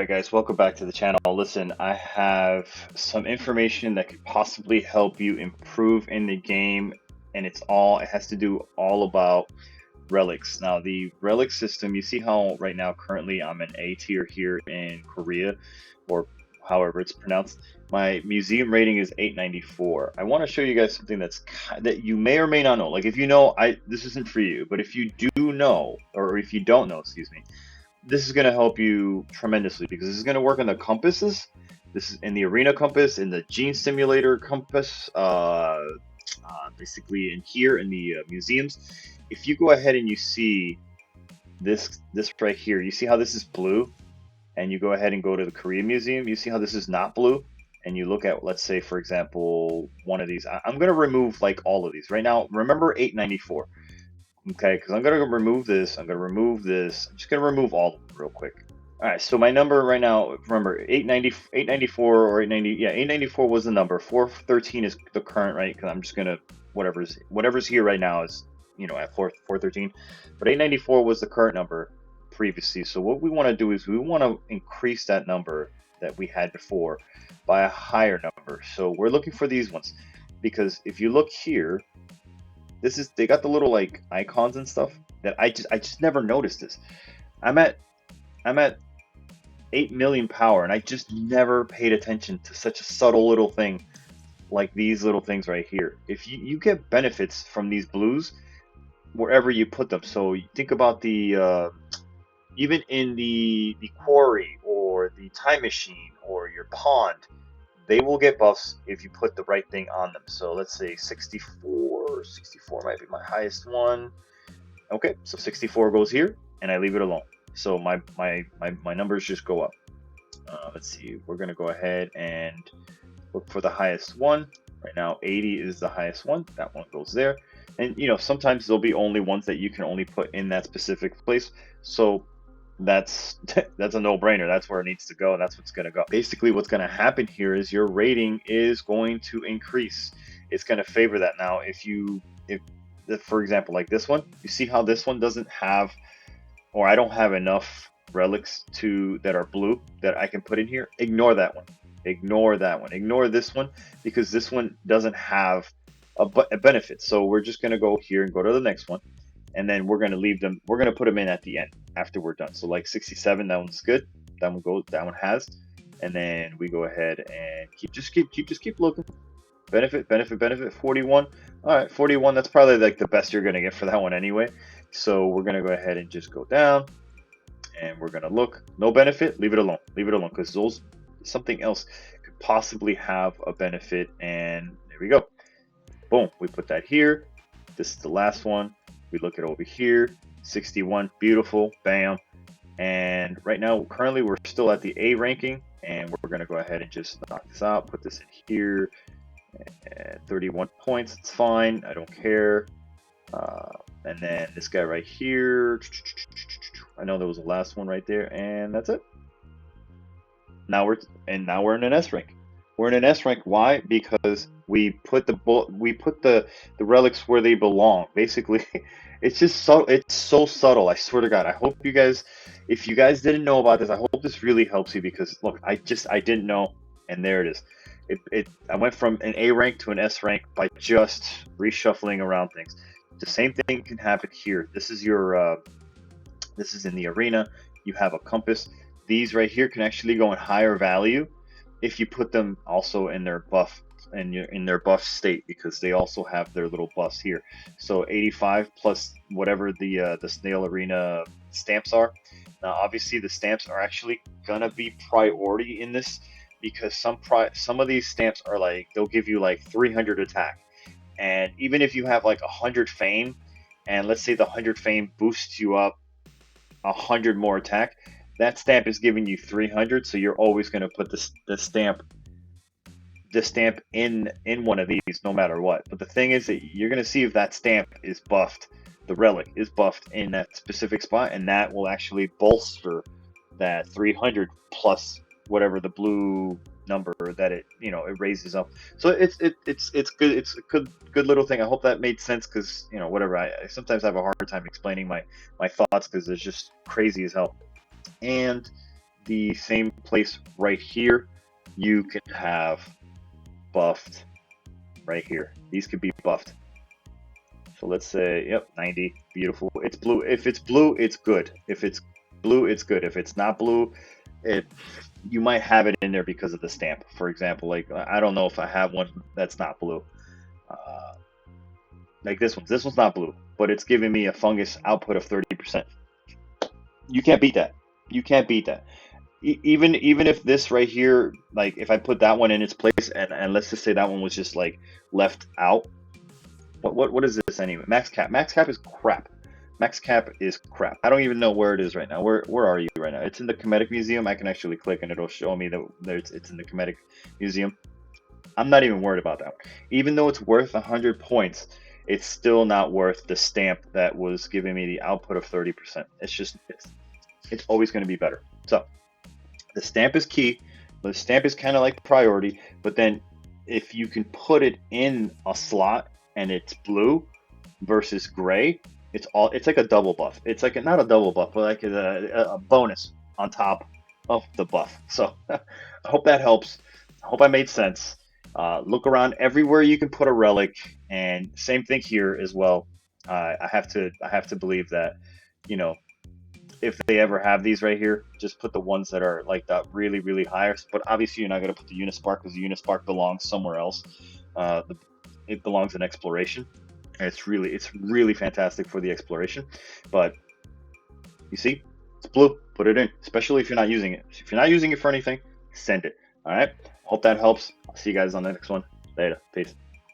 Alright guys, welcome back to the channel. Listen, I have some information that could possibly help you improve in the game, and it has to do all about relics. Now the relic system, you see how right now currently I'm an A tier here in Korea, or however it's pronounced. My museum rating is 894. I want to show you guys something that you may or may not know. Like if you know, this isn't for you, but if you do know, or if you don't know, excuse me, this is going to help you tremendously because this is going to work on the compasses. This is in the arena compass, in the gene simulator compass, basically in here in the museums. If you go ahead and you see this right here, you see how this is blue, and you go ahead and go to the Korea Museum, you see how this is not blue, and you look at, let's say for example, one of these. I'm going to remove like all of these right now. Remember 894. Okay, because I'm going to remove this, I'm going to remove this, I'm just going to remove all of them real quick. Alright, so my number right now, remember, 894 or 890, yeah, 894 was the number, 413 is the current, right, because I'm just going to, whatever's here right now is, you know, at 413, but 894 was the current number previously, so what we want to do is we want to increase that number that we had before by a higher number. So we're looking for these ones, because if you look here, they got the little like icons and stuff that I just never noticed this. I'm at 8 million power, and I just never paid attention to such a subtle little thing like these little things right here. If you get benefits from these blues wherever you put them. So you think about the even in the quarry or the time machine or your pond, they will get buffs if you put the right thing on them. So let's say 64 might be my highest one. Okay, so 64 goes here, and I leave it alone. So my numbers just go up. Let's see, we're gonna go ahead and look for the highest one. Right now 80 is the highest one. That one goes there. And you know, sometimes there'll be only ones that you can only put in that specific place. So that's a no-brainer. That's where it needs to go, and that's what's going to go. Basically what's going to happen here is your rating is going to increase. It's going to favor that. Now if for example, like this one, you see how this one doesn't have, or I don't have enough relics that are blue that I can put in here. Ignore that one, ignore that one, ignore this one, because this one doesn't have a benefit. So we're just going to go here and go to the next one, and then we're going to leave them, we're going to put them in at the end after we're done. So like 67, that one's good, that one has, and then we go ahead and just keep looking. Benefit 41. All right, 41, that's probably like the best you're going to get for that one anyway. So we're going to go ahead and just go down, and we're going to look. No benefit, leave it alone, because something else could possibly have a benefit. And there we go, boom, we put that here. This is the last one. We look at over here, 61, beautiful, bam. And right now, currently, we're still at the A ranking, and we're going to go ahead and just knock this out, put this in here. 31 points, it's fine, I don't care. And then this guy right here, I know there was the last one right there, and that's it. Now we're in an S rank. We're in an S rank. Why? Because we put the relics where they belong. Basically, it's just so subtle. I swear to God. I hope you guys, if you guys didn't know about this, I hope this really helps you, because look, I didn't know, and there it is. I went from an A rank to an S rank by just reshuffling around things. The same thing can happen here. This is this is in the arena. You have a compass. These right here can actually go in higher value if you put them also in their buff, and in their buff state, because they also have their little buffs here. So 85 plus whatever the Snail arena stamps are. Now obviously the stamps are actually gonna be priority in this, because some of these stamps are like, they'll give you like 300 attack, and even if you have like 100 fame, and let's say the 100 fame boosts you up 100 more attack, that stamp is giving you 300, so you're always going to put the stamp in one of these no matter what. But the thing is that you're going to see if that stamp is buffed, the relic is buffed in that specific spot, and that will actually bolster that 300 plus whatever the blue number that it raises up. So it's good. It's a good little thing. I hope that made sense, because whatever, I sometimes have a hard time explaining my thoughts, because it's just crazy as hell. And the same place right here, you can have buffed right here. These could be buffed. So let's say, yep, 90, beautiful. It's blue. If it's blue, it's good. If it's blue, it's good. If it's not blue, you might have it in there because of the stamp. For example, like I don't know if I have one that's not blue. Like this one. This one's not blue, but it's giving me a fungus output of 30%. You can't beat that. You can't beat that. Even if this right here, like if I put that one in its place, and let's just say that one was just like left out. What is this anyway? Max cap. Max cap is crap. Max cap is crap. I don't even know where it is right now. Where are you right now? It's in the Comedic Museum. I can actually click and it'll show me that it's in the Comedic Museum. I'm not even worried about that one. Even though it's worth 100 points, it's still not worth the stamp that was giving me the output of 30%. It's always going to be better. So the stamp is key. The stamp is kind of like priority, but then if you can put it in a slot and it's blue versus gray, it's like a double buff. It's like not a double buff, but like a bonus on top of the buff. So I hope that helps. I hope I made sense. Look around everywhere you can put a relic, and same thing here as well. I have to believe that, you know, if they ever have these right here, just put the ones that are like that really, really high. But obviously, you're not going to put the Unispark because the Unispark belongs somewhere else. It belongs in exploration. And it's really fantastic for the exploration. But you see, it's blue. Put it in, especially if you're not using it. If you're not using it for anything, send it. All right. Hope that helps. I'll see you guys on the next one. Later. Peace.